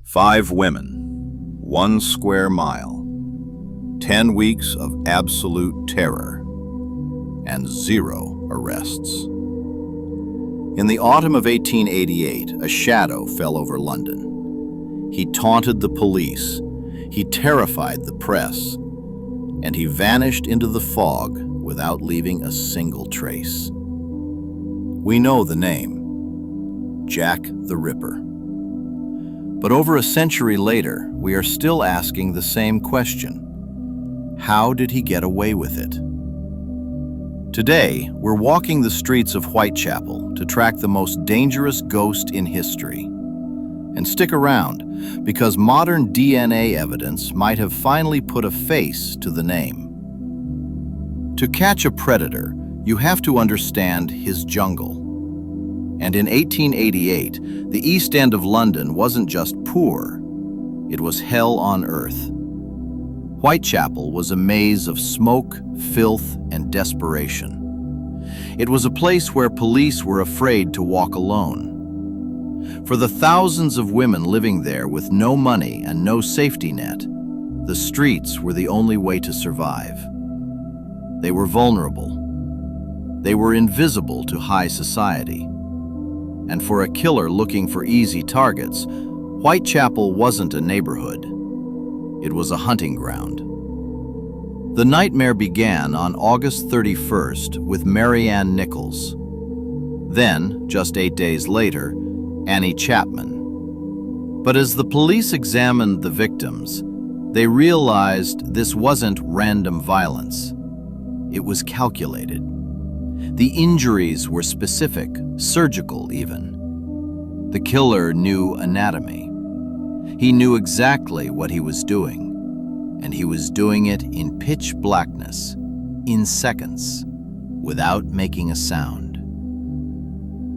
5 women, 1 square mile, 10 weeks of absolute terror, and 0 arrests. In the autumn of 1888, a shadow fell over London. He taunted the police, he terrified the press, and he vanished into the fog without leaving a single trace. We know the name, Jack the Ripper. But over a century later, we are still asking the same question. How did he get away with it? Today, we're walking the streets of Whitechapel to track the most dangerous ghost in history. And stick around, because modern DNA evidence might have finally put a face to the name. To catch a predator, you have to understand his jungle. And in 1888, the East End of London wasn't just poor, it was hell on earth. Whitechapel was a maze of smoke, filth, and desperation. It was a place where police were afraid to walk alone. For the thousands of women living there with no money and no safety net, the streets were the only way to survive. They were vulnerable. They were invisible to high society. And for a killer looking for easy targets, Whitechapel wasn't a neighborhood. It was a hunting ground. The nightmare began on August 31st with Mary Ann Nichols. Then, just 8 days later, Annie Chapman. But as the police examined the victims, they realized this wasn't random violence. It was calculated. The injuries were specific, surgical even. The killer knew anatomy. He knew exactly what he was doing, and he was doing it in pitch blackness, in seconds, without making a sound.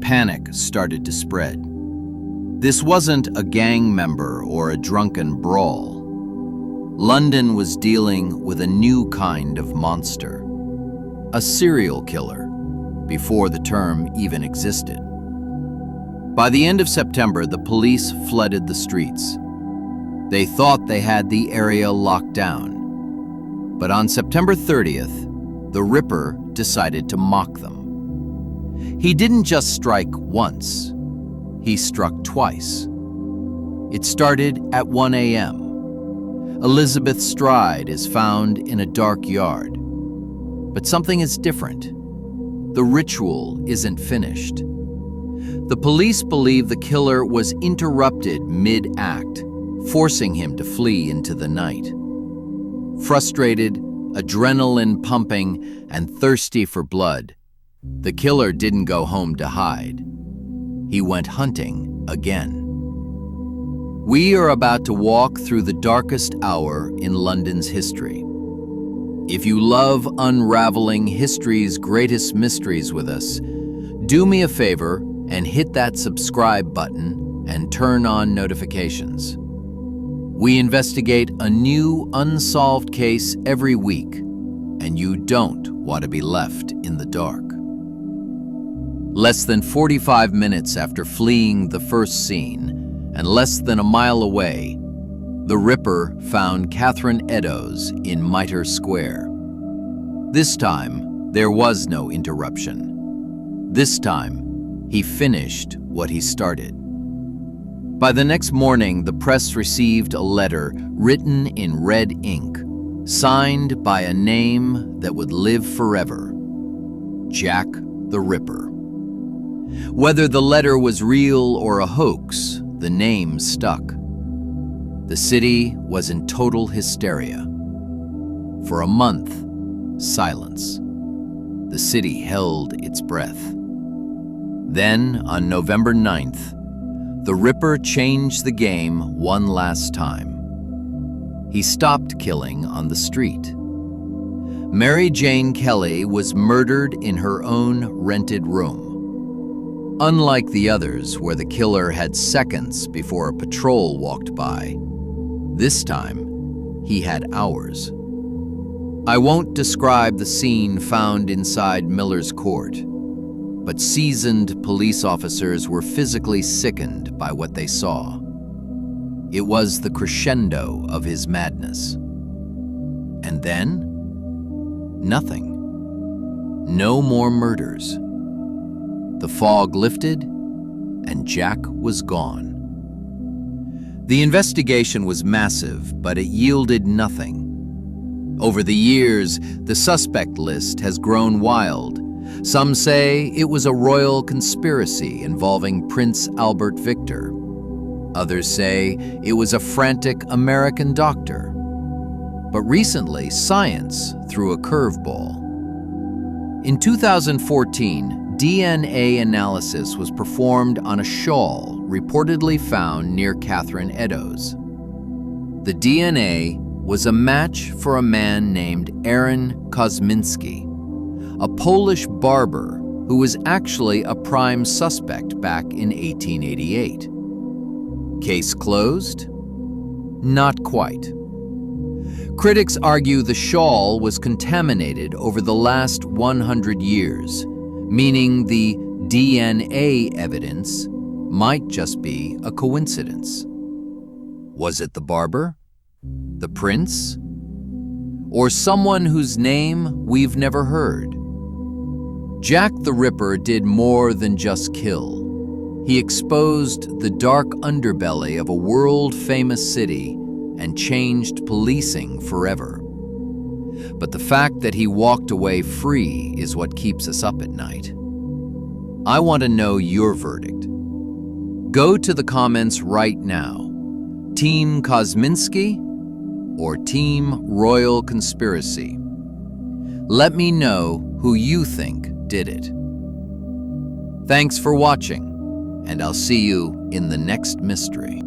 Panic started to spread. This wasn't a gang member or a drunken brawl. London was dealing with a new kind of monster, a serial killer, before the term even existed. By the end of September, the police flooded the streets. They thought they had the area locked down. But on September 30th, the Ripper decided to mock them. He didn't just strike once, he struck twice. It started at 1 a.m. Elizabeth Stride is found in a dark yard. But something is different. The ritual isn't finished. The police believe the killer was interrupted mid-act, forcing him to flee into the night. Frustrated, adrenaline pumping, and thirsty for blood, the killer didn't go home to hide. He went hunting again. We are about to walk through the darkest hour in London's history. If you love unraveling history's greatest mysteries with us, do me a favor and hit that subscribe button and turn on notifications. We investigate a new unsolved case every week, and you don't want to be left in the dark. Less than 45 minutes after fleeing the first scene, and less than a mile away, the Ripper found Catherine Eddowes in Mitre Square. This time, there was no interruption. This time, he finished what he started. By the next morning, the press received a letter written in red ink, signed by a name that would live forever: Jack the Ripper. Whether the letter was real or a hoax, the name stuck. The city was in total hysteria. For a month, silence. The city held its breath. Then, on November 9th, the Ripper changed the game one last time. He stopped killing on the street. Mary Jane Kelly was murdered in her own rented room. Unlike the others, where the killer had seconds before a patrol walked by, this time, he had hours. I won't describe the scene found inside Miller's Court, but seasoned police officers were physically sickened by what they saw. It was the crescendo of his madness. And then, nothing. No more murders. The fog lifted, and Jack was gone. The investigation was massive, but it yielded nothing. Over the years, the suspect list has grown wild. Some say it was a royal conspiracy involving Prince Albert Victor. Others say it was a frantic American doctor. But recently, science threw a curveball. In 2014, DNA analysis was performed on a shawl reportedly found near Catherine Eddowes. The DNA was a match for a man named Aaron Kosminski, a Polish barber who was actually a prime suspect back in 1888. Case closed? Not quite. Critics argue the shawl was contaminated over the last 100 years, meaning the DNA evidence might just be a coincidence. Was it the barber? The prince? Or someone whose name we've never heard? Jack the Ripper did more than just kill. He exposed the dark underbelly of a world-famous city and changed policing forever. But the fact that he walked away free is what keeps us up at night. I want to know your verdict. Go to the comments right now. Team Kosminski or Team Royal Conspiracy? Let me know who you think did it. Thanks for watching, and I'll see you in the next mystery.